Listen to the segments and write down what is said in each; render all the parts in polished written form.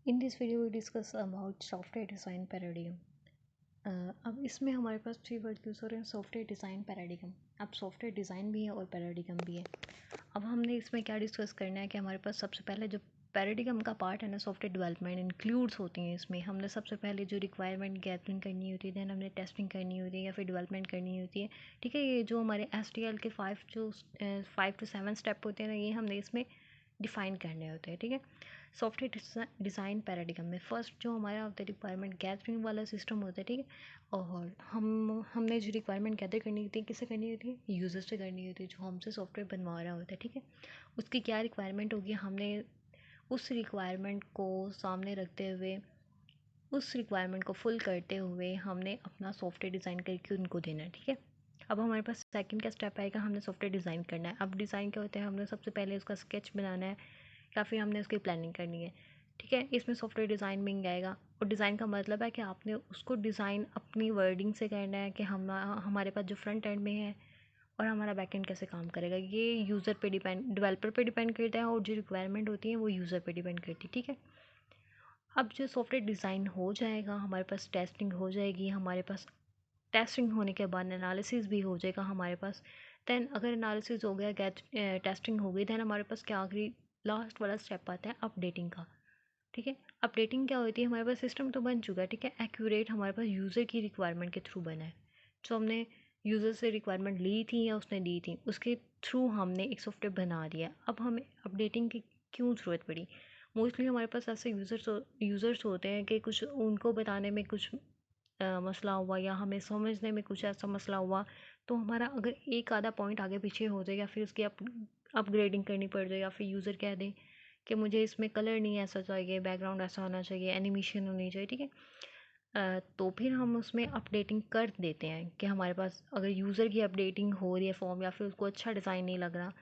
In this video we discuss about software design paradigm. अब इसमें हमारे पास 3 वर्ड यूज़ हो रहे हैं, सॉफ्टवेयर डिज़ाइन पैराडिगम. अब सॉफ्टवेयर डिज़ाइन भी है और पैराडिगम भी है. अब हमने इसमें क्या डिस्कस करना है कि हमारे पास सबसे पहले जो पैराडिगम का पार्ट है ना, सॉफ्टवेयर डेवलपमेंट इंक्लूड्स होती हैं इसमें. हमने सबसे पहले जो रिक्वायरमेंट गैदरिंग करनी होती है, दैन हमने टेस्टिंग करनी होती है या फिर डेवलपमेंट करनी होती है. ठीक है, ये जो हमारे STL के 5 to 7 स्टेप होते हैं ना, ये हमने इसमें डिफ़ाइन करने होते हैं. ठीक है, सॉफ्टवेयर डिज़ाइन पैराडिगम में फर्स्ट जो हमारा होता है रिक्वायरमेंट गैदरिंग वाला सिस्टम होता है. ठीक है, और हमने जो रिक्वायरमेंट गैदर करनी होती है किससे करनी होती है, यूज़र से करनी होती है जो हमसे सॉफ्टवेयर बनवा रहा होता है. ठीक है, उसकी क्या रिक्वायरमेंट होगी, हमने उस रिक्वायरमेंट को सामने रखते हुए, उस रिक्वायरमेंट को फुल करते हुए हमने अपना सॉफ्टवेयर डिज़ाइन करके उनको देना है. ठीक है, अब हमारे पास सेकंड का स्टेप आएगा, हमने सॉफ्टवेयर डिज़ाइन करना है. अब डिज़ाइन क्या होता है, हमने सबसे पहले उसका स्केच बनाना है या फिर हमने उसकी प्लानिंग करनी है. ठीक है, इसमें सॉफ्टवेयर डिज़ाइन भी आएगा. और डिज़ाइन का मतलब है कि आपने उसको डिज़ाइन अपनी वर्डिंग से करना है कि हमारे पास जो फ्रंट एंड में है और हमारा बैक एंड कैसे काम करेगा, ये यूज़र पे डिपेंड, डेवलपर पे डिपेंड करता है, और जो रिक्वायरमेंट होती है वो यूज़र पे डिपेंड करती है. ठीक है, अब जो सॉफ्टवेयर डिज़ाइन हो जाएगा, हमारे पास टेस्टिंग हो जाएगी, हमारे पास टेस्टिंग होने के बाद एनालिसिस भी हो जाएगा हमारे पास. दैन अगर एनालिसिस हो गया, टेस्टिंग हो गई, दैन हमारे पास क्या आखिरी लास्ट वाला स्टेप आता है अपडेटिंग का. ठीक है, अपडेटिंग क्या होती है, हमारे पास सिस्टम तो बन चुका है. ठीक है, एक्यूरेट हमारे पास यूज़र की रिक्वायरमेंट के थ्रू बना है. जो हमने यूज़र से रिक्वायरमेंट ली थी या उसने दी थी, उसके थ्रू हमने एक सॉफ्टवेयर बना दिया. अब हमें अपडेटिंग की क्यों ज़रूरत पड़ी, मोस्टली हमारे पास ऐसे यूज़र्स होते हैं कि कुछ उनको बताने में कुछ मसला हुआ या हमें समझने में कुछ ऐसा मसला हुआ, तो हमारा अगर एक आधा पॉइंट आगे पीछे हो जाए या फिर उसकी अपग्रेडिंग करनी पड़ जाए, या फिर यूज़र कह दें कि मुझे इसमें कलर नहीं ऐसा चाहिए, बैकग्राउंड ऐसा होना चाहिए, एनिमेशन होनी चाहिए. ठीक है, तो फिर हम उसमें अपडेटिंग कर देते हैं कि हमारे पास अगर यूज़र की अपडेटिंग हो रही है फॉर्म, या फिर उसको अच्छा डिज़ाइन नहीं लग रहा.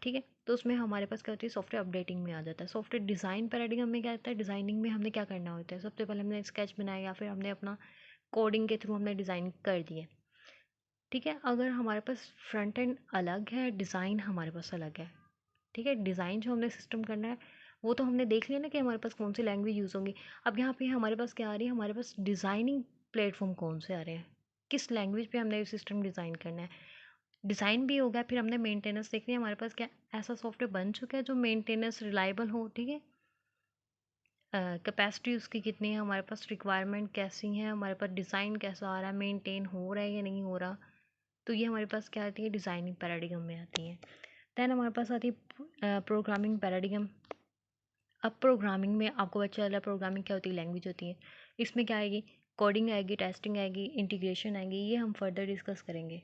ठीक है, तो उसमें हमारे पास क्या होती है, सॉफ्टवेयर अपडेटिंग में आ जाता है. सॉफ्टवेयर डिज़ाइन पैराडिगम में क्या होता है, डिज़ाइनिंग में हमने क्या करना होता है, सबसे पहले हमने स्केच बनाया या फिर हमने अपना कोडिंग के थ्रू हमने डिज़ाइन कर दिया. ठीक है, अगर हमारे पास फ्रंट एंड अलग है, डिज़ाइन हमारे पास अलग है. ठीक है, डिज़ाइन जो हमने सिस्टम करना है वो तो हमने देख लिया ना कि हमारे पास कौन सी लैंग्वेज यूज़ होंगी. अब यहाँ पे हमारे पास क्या आ रही है, हमारे पास डिज़ाइनिंग प्लेटफॉर्म कौन से आ रहे हैं, किस लैंग्वेज पे हमने सिस्टम डिज़ाइन करना है. डिज़ाइन भी हो गया, फिर हमने मेंटेनेंस देखनी है, हमारे पास क्या ऐसा सॉफ्टवेयर बन चुका है जो मेंटेनेंस रिलायबल हो. ठीक है, कैपेसिटी उसकी कितनी है, हमारे पास रिक्वायरमेंट कैसी है, हमारे पास डिज़ाइन कैसा आ रहा है, मेंटेन हो रहा है या नहीं हो रहा. तो ये हमारे पास क्या आती है, डिज़ाइनिंग पैराडिगम में आती है. दैन हमारे पास आती है प्रोग्रामिंग पैराडिगम. अब प्रोग्रामिंग में आपको पता चल रहा है प्रोग्रामिंग क्या होती है, लैंग्वेज होती है. इसमें क्या आएगी, कोडिंग आएगी, टेस्टिंग आएगी, इंटीग्रेशन आएगी, ये हम फर्दर डिस्कस करेंगे.